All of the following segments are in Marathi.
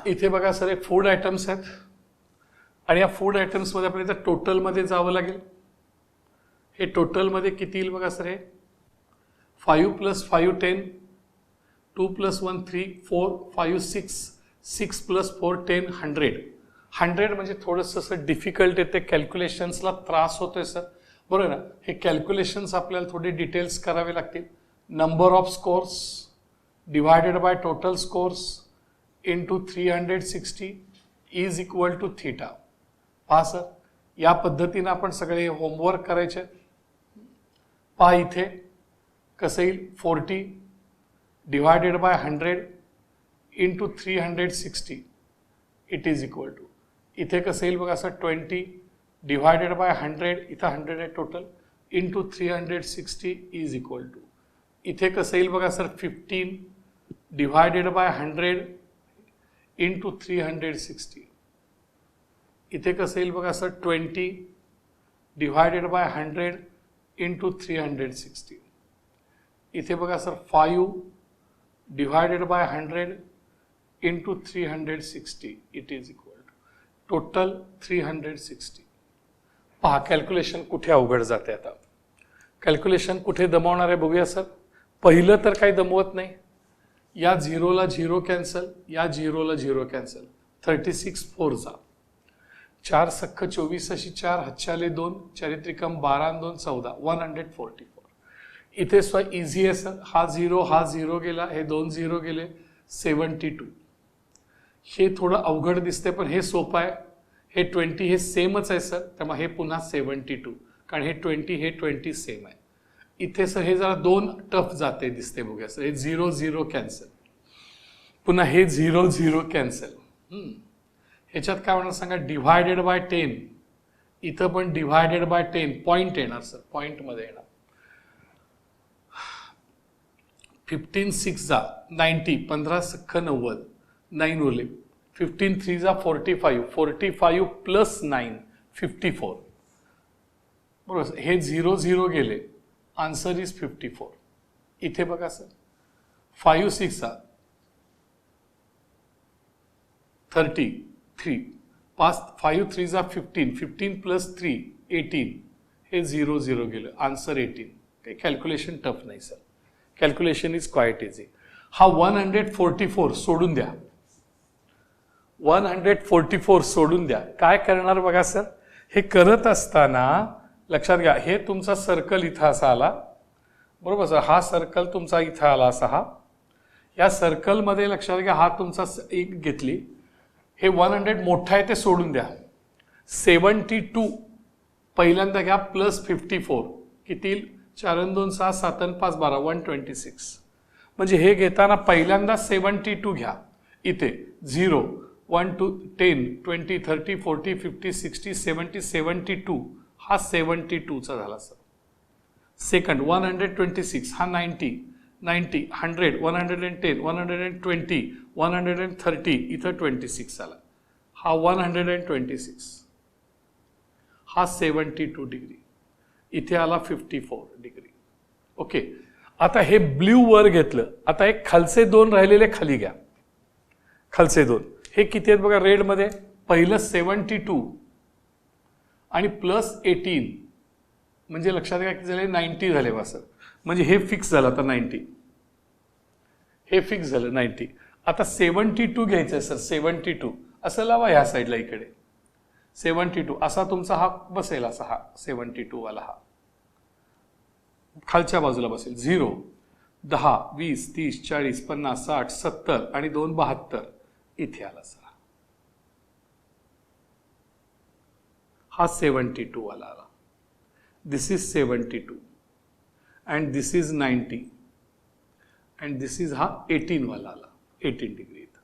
इथे बघा सर एक फूड आयटम्स आहेत आणि या फूड आयटम्समध्ये आपल्याला इथं टोटलमध्ये जावं लागेल. हे टोटलमध्ये किती येईल बघा सर, हे 5 + 5 10, 2 + 1 3, 4 5 6, 6 + 4 10, 100 म्हणजे थोडंसं असं डिफिकल्ट येते, कॅल्क्युलेशन्सला त्रास होतोय सर, बरोबर ना. हे कॅल्क्युलेशन्स आपल्याला थोडे डिटेल्स करावे लागतील. Number of scores divided by total scores into 360 is equal to theta. पहा सर, या पद्धतीनं आपण सगळे होमवर्क करायचे. पहा इथे कसं येईल, 40 divided by 100 into 360 it is equal to, इथे कसं येईल बघा सर, 20 डिवायडेड बाय 100, इथं 100 आहे total, into 360 is equal to, इथे कसं येईल बघा सर, 15 डिवायडेड बाय 100 इंटू 360, इथे कसं येईल बघा सर, 20 डिवायडेड बाय 100 इंटू 360, इथे बघा sir 5 divided by 100 into 360 it is equal to total 360. पहा कॅल्क्युलेशन कुठे अवघड जाते. आता कॅल्क्युलेशन कुठे दमवणार आहे बघूया सर. पहिलं तर काही दमवत नाही, या 0ला 0 कॅन्सल, या 0ला 0 कॅन्सल, 36 4 जा, 4 सख्ख 24 अशी 4 हातच्याले 2, चारित्रिकम 12 आणि 2 14, 144. इथे सुद्धा इझी आहे सर. हा 0 गेला, हे 2 0 गेले, 72. हे थोडं अवघड दिसते पण हे सोपं आहे. हे 20 हे सेमच आहे सर, त्यामुळे हे पुन्हा 72, कारण हे 20 हे 20 सेम आहे. इथे सर हे जरा 2 टफ जाते दिसते बघूया सर. हे 0 0 कॅन्सल, पुन्हा हे 0 0 कॅन्सल. ह्याच्यात काय होणार सांगा, डिव्हायडेड बाय 10, इथं पण डिव्हायडेड बाय 10 पॉईंट येणार सर, पॉईंटमध्ये येणार. 15 6 जा 90, 15 सख्ख 90, 9 उरले, 15 3 जा 45, 45 प्लस 9 54. बरोबर, हे 0 0 गेले, आन्सर इज 54. इथे बघा सर 5 6 जा 33, 5 3 जा 15, 15 प्लस 3 18, हे 0 0 गेलं, आन्सर 18. काही कॅल्क्युलेशन टफ नाही sir, calculation is quite easy. हा 144 सोडून द्या, 144 सोडून द्या. काय करणार बघा सर, हे करत असताना लक्षात घ्या, हे तुमचा सर्कल इथं असा आला, बरोबर सर, हा सर्कल तुमचा इथं आला असा, हा या सर्कलमध्ये लक्षात घ्या, हा तुमचा एक घेतली, हे 100 मोठा आहे ते सोडून द्या. 72 पहिल्यांदा घ्या, प्लस 54 किती, 4 आणि 2 6, 7 आणि 5 12, 126. म्हणजे हे घेताना पहिल्यांदा 72 घ्या, इथे 0 1 2 10 20 30 40 50 60 70 72, हा 72चा झाला सर. सेकंड 126, हा 90 90 100 110 120 130, इथं 26 आला, हा 126, हा 72 डिग्री, इथे आला 54 डिग्री. ओके, आता हे ब्ल्यू वर घेतलं, आता एक खालचे 2 राहिलेले खाली घ्या, खालचे 2 हे किती आहेत बघा रेडमध्ये, पहिलं 72 आणि प्लस 18, म्हणजे लक्षात घ्या किती झाले, 90 झाले बा सर. म्हणजे हे फिक्स झालं आता 90, हे फिक्स झालं 90. आता 72 घ्यायचं आहे सर, 72 असं लावा ह्या साईडला, इकडे 72 असा तुमचा हा बसेल, असा हा 72 वाला हा खालच्या बाजूला बसेल. 0 10 20 30 40 50 60 70 आणि 2 72, इथे आला सर, हा 72 वाला आला. This is 72 and this is 90 and this is हा 18 वाला आला, 18 डिग्री इथं.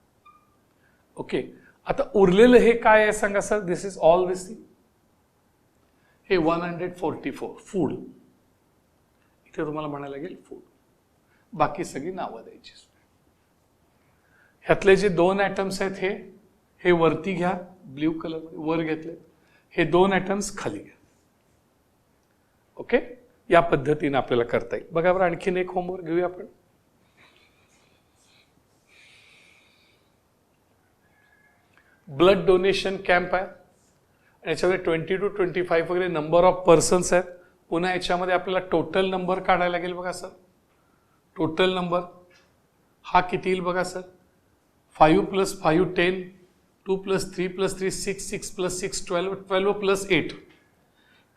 ओके, आता उरलेलं हे काय आहे सांगा sir, this is all this thing. हे 144 फूड, इथे तुम्हाला म्हणायला लागेल फूड, बाकी सगळी नावं द्यायची. ह्यातले जे 2 ॲटम्स आहेत, हे वरती घ्या, ब्ल्यू कलर वर घेतले, हे 2 ॲटम्स खाली घ्या. ओके, या पद्धतीने आपल्याला करता येईल. बघा बरं, आणखीन एक होमवर्क घेऊया आपण. ब्लड डोनेशन कॅम्प आहे आणि याच्यामध्ये 20 to 25 वगैरे नंबर ऑफ पर्सन्स आहेत. पुन्हा याच्यामध्ये आपल्याला टोटल नंबर काढायला लागेल बघा सर. टोटल नंबर हा किती येईल बघा सर. 5 + 5 10, 2 + 3 + 3 6, 6 + 6 12, 12 + 8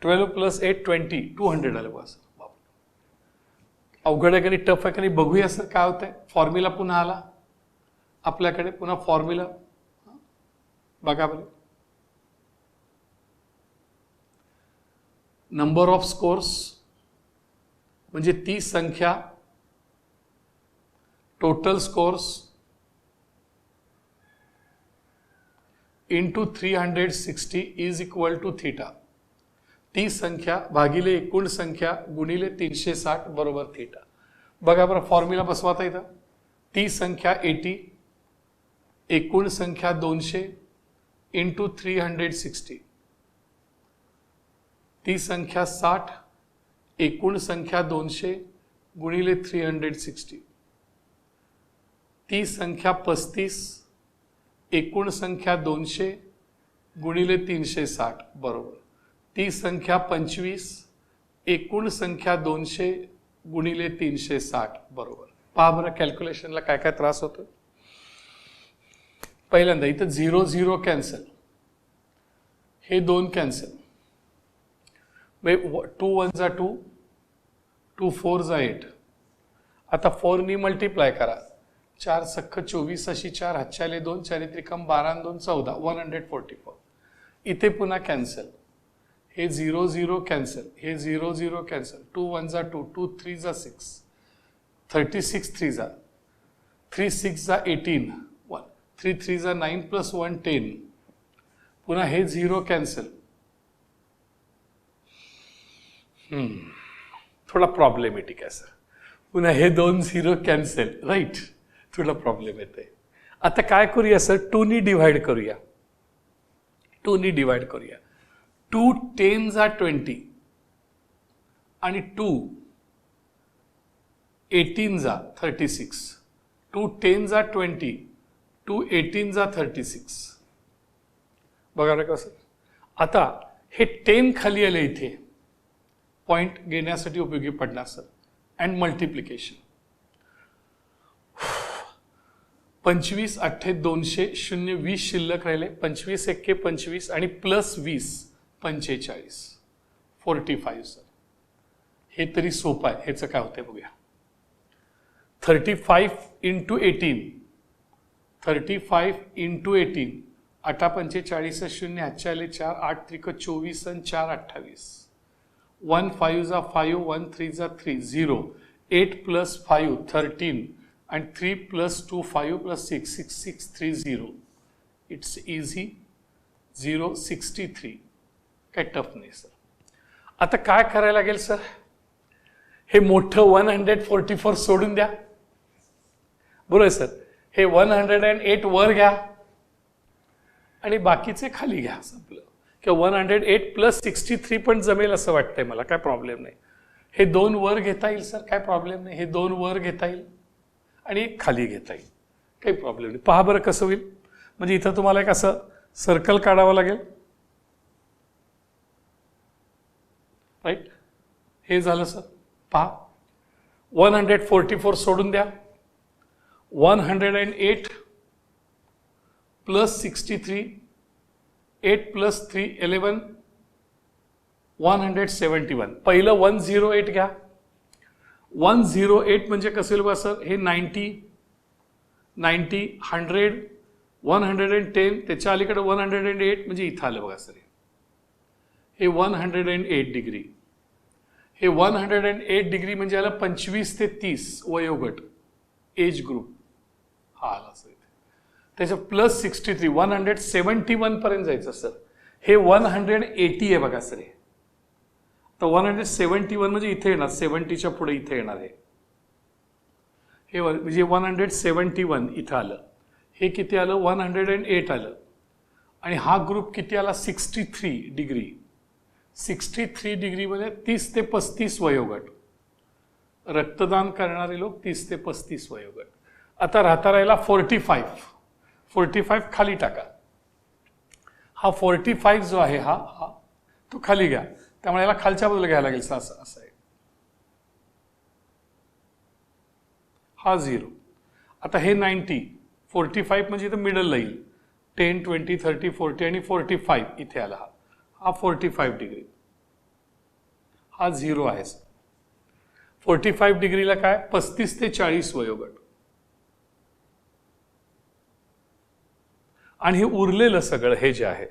12 + 8 20, 200 आलं बघा सर. अवघड आहे का नाही, टफ आहे का नाही, बघूया सर काय होतंय. फॉर्म्युला पुन्हा आला आपल्याकडे, पुन्हा फॉर्म्युला बघा बरं. नंबर ऑफ स्कोर्स म्हणजे ती संख्या, total scores into 360 is equal to theta. ती संख्या भागिले एकूण संख्या गुणिले 360 बरोबर थीटा. बघा बरं फॉर्म्युला बसवाता इथं. ती संख्या 80, एकूण संख्या 200 इंटू 360. ती संख्या 60, एकूण संख्या 200 गुणिले 360. ती संख्या 35, एकूण संख्या 200 गुणिले 360 बरोबर. ती संख्या 25, एकूण संख्या 200 गुणिले 360 बरोबर. पहा बरं कॅल्क्युलेशनला काय काय त्रास होतो. पहिल्यांदा इथं 0 0 कॅन्सल, हे 2 कॅन्सल, 2 1 जा 2, 2 4 जा 8. आता 4 नी मल्टिप्लाय करा. 4 सख्ख 24 अशी 4 हातच्याले 2, 4 त्रिकम 12 2 14, 144. इथे पुन्हा कॅन्सल, हे 0 0 कॅन्सल, हे 0 0 कॅन्सल, 2 1 जा 2, 2 3 जा 6, 36 3 जा 3 6 जा 18, 1 3 3 जा 9 + 1 10. पुन्हा हे 0 कॅन्सल. थोडा प्रॉब्लेमॅटिक आहे सर. पुन्हा हे 2 0 कॅन्सल, राईट, थोडा प्रॉब्लेम येते. आता काय करूया सर, 2 नी डिवाइड करूया. 2 नी डिवाइड करूया. 2 10 जा 20 आणि 2 18 जा 36. 2 10 जा 20, 2 18 जा 36. बघा ना कसं. आता हे 10 खाली आले इथे, पॉइंट घेण्यासाठी उपयोगी पडणार सर. अँड मल्टिप्लिकेशन 25 8 200, 0 20 शिल्लक राहिले. 25 1 25 आणि प्लस 20 45, 45 सर. हे तरी सोपं आहे. ह्याचं काय होतंय बघूया. 35 × 18, 35 × 18, 8 45 0 हातच्या आले 4, 8 त्रिक 24 आणि 4 28. 1 5 जा 5, 1 3 जा 3, 0, 8 + 5 13 and 3 + 2 5 + 6 6 6 3 0. It's easy. 0 63. काय टफ नाही सर. आता काय करायला लागेल सर, हे मोठं 144 सोडून द्या. बरोबर सर. हे 108 वर घ्या आणि बाकीचे खाली घ्या. संपलं. किंवा 108 + 63 पण जमेल असं वाटतंय मला, काय प्रॉब्लेम नाही. हे 2 वर घेता येईल सर, काय प्रॉब्लेम नाही. हे 2 वर घेता येईल आणि एक खाली घेता येईल, काही प्रॉब्लेम नाही. पहा बरं कसं होईल. म्हणजे इथं तुम्हाला एक असं सर्कल काढावं लागेल, राईट. हे झालं सर. पहा 144 सोडून द्या. 108 + 63, 8 + 3 11, 171. पहिलं 108 घ्या. 108 म्हणजे कसं येईल बघा सर, हे 90 90 100 110, त्याच्या अलीकडे 108 म्हणजे इथं आलं बघा सर. हे 108 डिग्री. हे 108 डिग्री म्हणजे आलं 25 ते 30 वयोगट, एज ग्रुप हा आला सर. त्याच्या प्लस 63 171 पर्यंत जायचं सर. हे 180 आहे बघा सर. तर 171 म्हणजे इथे येणार, 70च्या पुढे इथे येणार आहे. हे म्हणजे 171 इथं आलं. हे किती आलं, 108 आलं. आणि हा ग्रुप किती आला, 63 डिग्री. 63 डिग्रीमध्ये 30 ते 35 वयोगट. रक्तदान करणारे लोक 30 ते 35 वयोगट. आता राहता राहिला 45 खाली टाका. हा 45 जो आहे हा हा तो खाली घ्या, त्यामुळे याला खालच्या बाजूला घ्यायला लागेल. असं असं आहे. हा 0. आता हे 90, 45 म्हणजे इथं मिडलला येईल. 10, 20, 30, 40 आणि 45 इथे आला. हा 45 डिग्री. हा 0 आहे. 45 डिग्रीला काय 35 ते 40 वयोगट. आणि हे उरलेलं सगळं हे जे आहे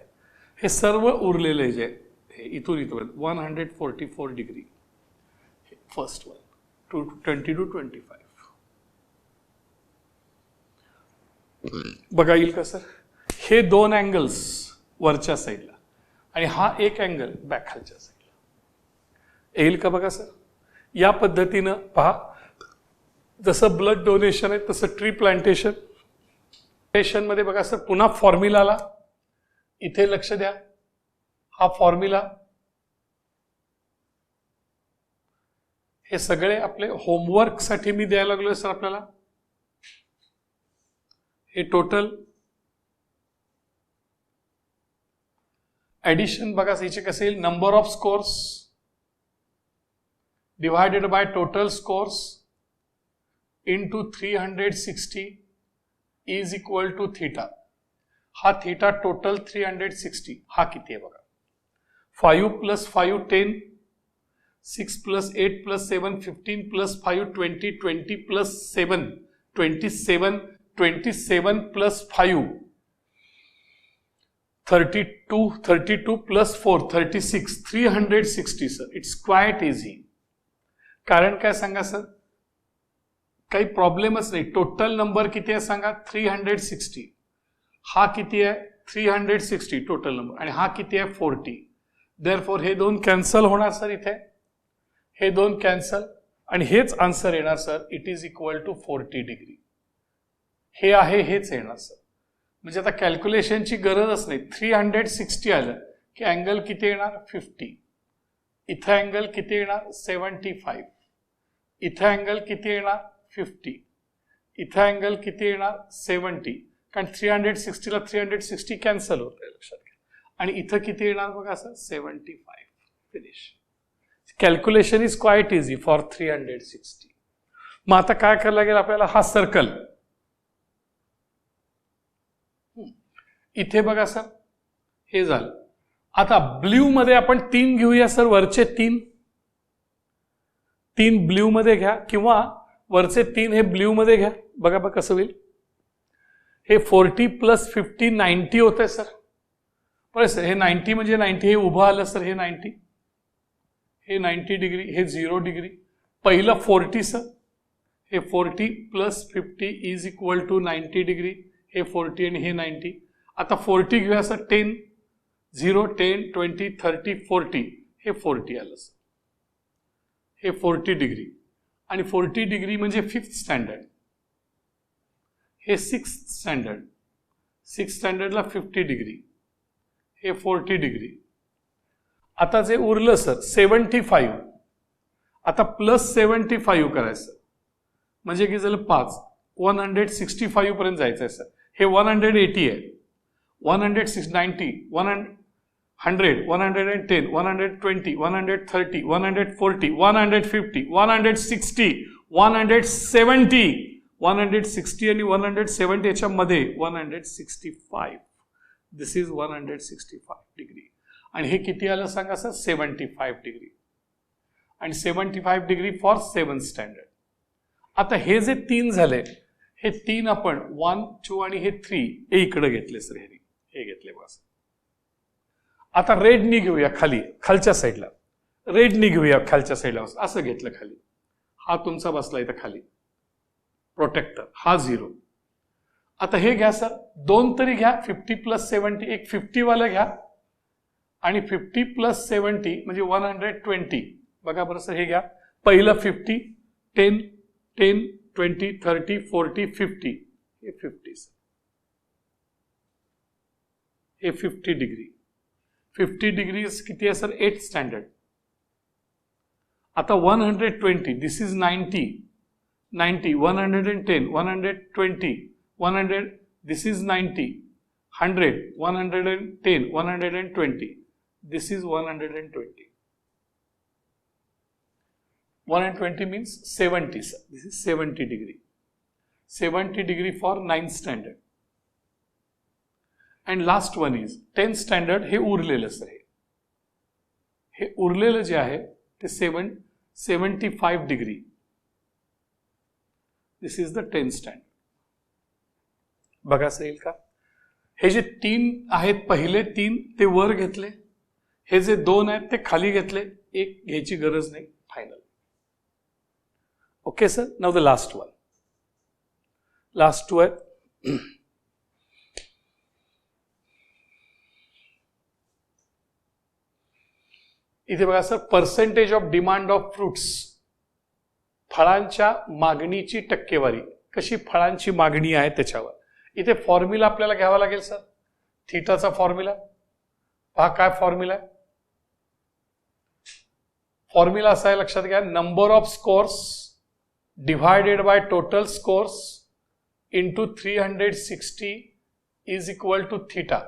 हे सर्व उरलेलं जे हे इथून इथपर्यंत 144 डिग्री फर्स्ट वन 20 to 25 बघा येईल का सर. हे दोन अँगल्स वरच्या साईडला आणि हा एक अँगल बॅक खालच्या साईडला येईल का बघा सर. या पद्धतीनं पहा, जसं ब्लड डोनेशन आहे तसं ट्री प्लांटेशन मध्ये बघा सर. पुन्हा फॉर्म्युलाला इथे लक्ष द्या. हा फॉर्म्युला हे सगळे आपले होमवर्क साठी मी द्यायला लागलोय सर आपल्याला. हे टोटल ऍडिशन बघा याचे कसे येईल. Number of scores divided by total scores into 360 is equal to theta. हा थीटा टोटल 360 हा किती आहे बघा. 5 + 5 10, 6 + 8 + 7 15 + 5 20, 20 + 7 27, 27 + 5 32, 32 + 4 36, 360 सर. It's quite easy. कारण काय सांगा सर, काही प्रॉब्लेमच नाही. टोटल नंबर किती आहे सांगा. 360. हा किती आहे 360 टोटल नंबर आणि हा किती आहे 40. देअरफॉर हे दोन कॅन्सल होणार सर. इथे हे दोन कॅन्सल आणि हेच आन्सर येणार sir. It is equal to 40 degree. हे आहे हेच येणार सर. म्हणजे आता कॅल्क्युलेशनची गरजच नाही. 360 आलं की अँगल किती येणार 50. इथं अँगल किती येणार 75. इथं अँगल किती येणार 50. इथं अँगल किती येणार 70. कारण 360 ला 360 कॅन्सल होत आहे लक्षात घ्या. आणि इथं किती येणार बघा sir 75. Finish. Calculation is quite easy for 360. मग आता काय करायला लागेल आपल्याला. हा सर्कल इथे बघा सर हे झालं. आता ब्ल्यू मध्ये आपण 3 घेऊया सर. वरचे 3 ब्ल्यू मध्ये घ्या किंवा वरचे 3 हे ब्ल्यू मध्ये घ्या. बघा बघा कसं होईल. हे 40 + 50 90 होत आहे सर. बरं सर. हे 90 म्हणजे 90 हे उभं आलं सर. हे 90 हे 90 डिग्री हे 0 डिग्री. पहिलं 40 सर. हे 40 + 50 इज इक्वल टू 90 डिग्री. हे 40 आणि हे 90. आता 40 घेऊया सर. 10 0 10 20 30 40 हे 40 आलं सर. हे 40 डिग्री आणि 40 डिग्री म्हणजे 5th स्टँडर्ड. हे 6th स्टँडर्ड. 6th स्टँडर्डला 50 degree. हे 40 डिग्री. आता जे उरलं सर 75. आता +75 करायचं म्हणजे की झालं 5. 165 पर्यंत जायचं आहे सर. हे 180 आहे. 160 90 100 110 120 130 140 150 160 170 160 आणि 170 याच्यामध्ये 165. दिस इज 165 डिग्री. आणि हे किती आलं सांगा सर 75 डिग्री. आणि 75 डिग्री फॉर 7th स्टँडर्ड. आता हे जे 3 झाले हे 3 आपण 1 2 आणि हे 3 हे इकडे घेतले सर. हे घेतले बस. आता रेडनी घेऊया खाली खालच्या साईडला. रेडनी घेऊया खालच्या साईडला. असं घेतलं खाली. हा तुमचा बसला इथं खाली प्रोटेक्टर. हा 0. आता हे घ्या सर. 2 तरी घ्या. 50 + 70 एक 50 वाला घ्या आणि 50 + 70 म्हणजे 120. बघा बरं सर. हे घ्या. पहिलं 50 10 10 20 30 40 50 हे 50 सर. हे 50 डिग्री. 50 डिग्री किती आहे सर 8th स्टँडर्ड. आता 120 दिस is 90 90 110 120 100 this is 90 100, 110, 120. This is 120. 120 means 70, sir. This is 70 degree. 70 degree for 9th standard. And last one is 10th standard. हे उरलेलं सर. हे उरलेलं जे आहे ते 75 degree. This is the 10th standard. बघा सर येईल का? हे जे 3 आहेत पहिले 3 ते वर घेतले. हे जे 2 आहेत ते खाली घेतले. एक घ्यायची गरज नाही. Final. Okay, sir. Now the last one. Last two आहे. इथे बघा sir, percentage of demand of fruits. फळांच्या मागणीची टक्केवारी. कशी फळांची मागणी आहे त्याच्यावर. इथे फॉर्म्युला आपल्याला घ्यावा लागेल सर. थीटाचा फॉर्म्युला. पहा काय फॉर्म्युला आहे. फॉर्म्युला असा आहे, लक्षात घ्या. Number of scores divided by total scores into 360 is equal to theta.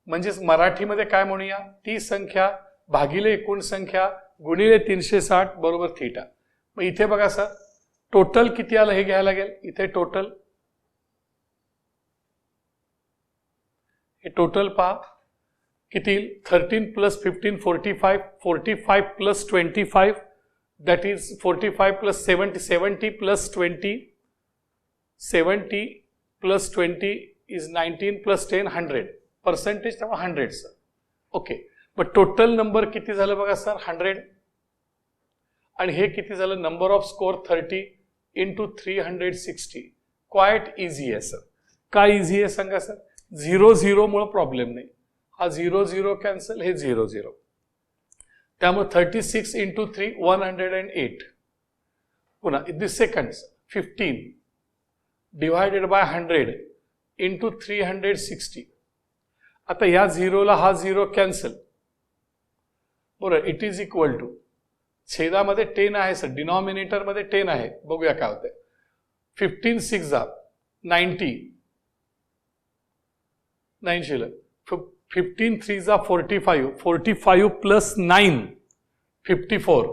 म्हणजेच मराठीमध्ये काय म्हणूया, ती संख्या भागिले एकूण संख्या गुणिले 360 बरोबर थीटा. मग इथे बघा सर, टोटल किती आलं हे घ्यायला लागेल. इथे टोटल, हे टोटल पहा किती. 13 plus 15 45, 45 plus 25, that is 45 plus 70, 70 plus 20, 70 plus 20 is 19 plus 10, 100. Percentage 100 sir. Okay. But total number किती झालं बघा सर, 100. आणि हे किती झालं, number off score 30 into 360. Quite easy आहे सर. काय इझी आहे सांगा सर. 0 0 मुळे प्रॉब्लेम नाही. हा 0 0 कॅन्सल, हे 0 0. त्यामुळे 36 into 3 108. पुन्हा the seconds 15 divided by 100 into 360. आता या 0ला हा 0 कॅन्सल. बरोबर. इट इज इक्वल टू, छेदामध्ये 10 आहे सर, डिनॉमिनेटर मध्ये 10 आहे. बघूया काय होतंय. 15 6 90, 9 शिल्लक. 15 3 45, 45 plus 9 54.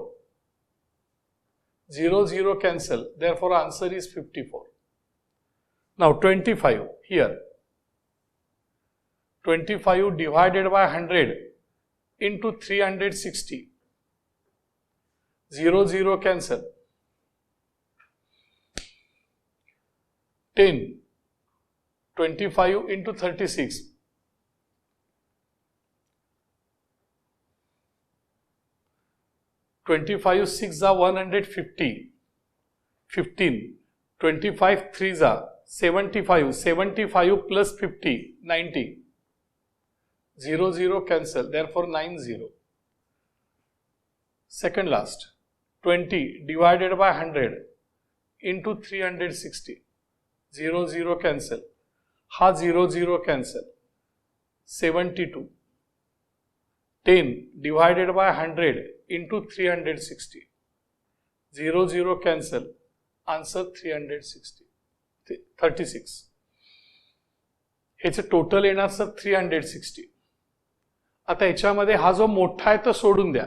0 0 cancel, therefore answer is 54. Now 25 here. 25 divided by 100 into 360. 0 0 cancel. 10. 25 into 36. 25 6 150. 15. 25 3 75. 75 plus 50 90. 0 0 cancel, therefore 9 0. Second last. 20 divided by 100 into 360. 0 0 cancel. Ha 0 0 cancel. 72. 10 divided by 100 into 360. 0 0 cancel. Answer 360. 36. ह्याचे टोटल येणार सर 360. आता ह्याच्यामध्ये हा जो मोठा आहे तो सोडून द्या.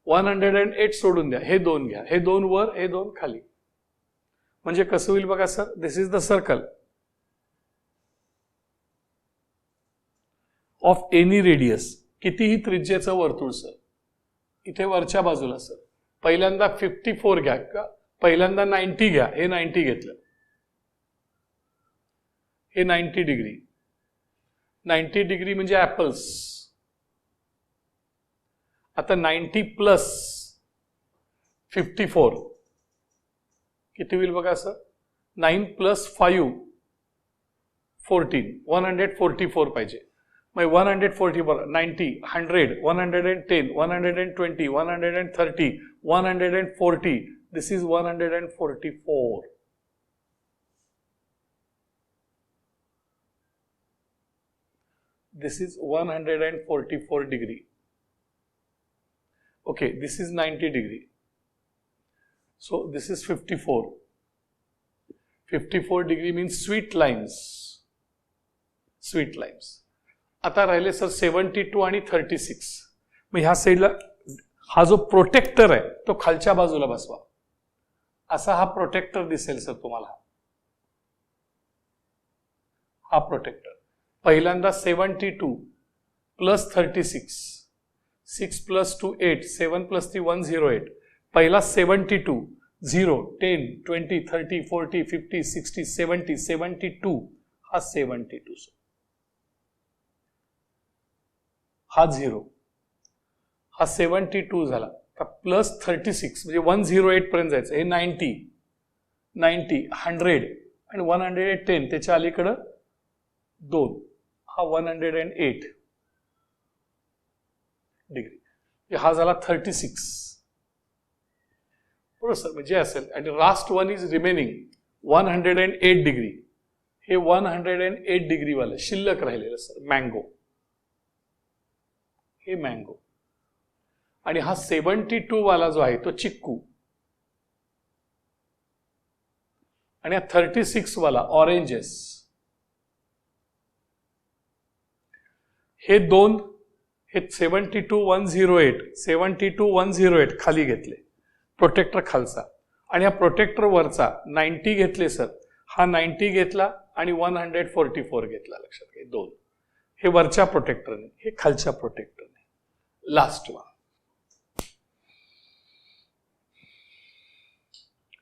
108 सोडून द्या. हे 2 घ्या. हे 2 वर, हे 2 खाली. म्हणजे कसं होईल बघा sir. This is the circle of any radius. कितीही त्रिज्येचं वर्तुळ सर. इथे वरच्या बाजूला सर पहिल्यांदा 54 घ्या का, पहिल्यांदा 90 घ्या. हे 90 घेतलं. हे 90 डिग्री. 90 डिग्री म्हणजे ऍपल्स. आता 90 प्लस 54 किती होईल बघा सर. 9 प्लस 5 14. 144 पाहिजे. मग 140 बरोबर 90 100 110 120 130 140. दिस is 144. This is 144 degree. Okay, this is 90 degree. So this is 54. 54 degree means sweet lines. Sweet limes. आता राहिले सर 72 आणि 36. मग ह्या साईडला हा जो प्रोटेक्टर आहे तो खालच्या बाजूला बसवा. असा हा प्रोटेक्टर दिसेल सर तुम्हाला. हा प्रोटेक्टर पहिल्यांदा 72 प्लस 36, 6 प्लस 2 8, 7 प्लस 3 108. पहिला 72 0 10 20 30 40 50 60 70 72. हा 72 सर. हा 0. हा 72 झाला. प्लस 36 म्हणजे 108 पर्यंत जायचं. हे 90 90 100 आणि 110 त्याच्या अलीकडं 2. हा 108 डिग्री. हा झाला 36. बरोबर सर. म्हणजे असेल आणि last one is remaining 108 degree. हे 108 डिग्री वाला शिल्लक राहिलेलं सर मँगो. हे मँगो. आणि हा 72 वाला जो आहे तो चिक्कू. आणि हा 36 वाला ऑरेंजेस. हे दोन, हे 72 108 72 108 खाली घेतले. प्रोटेक्टर खालचा आणि हा प्रोटेक्टर वरचा 90 घेतले सर. हा 90 घेतला आणि 144 घेतला. लक्षात घ्या. दोन हे वरच्या प्रोटेक्टरने, हे खालच्या प्रोटेक्टरने. Last one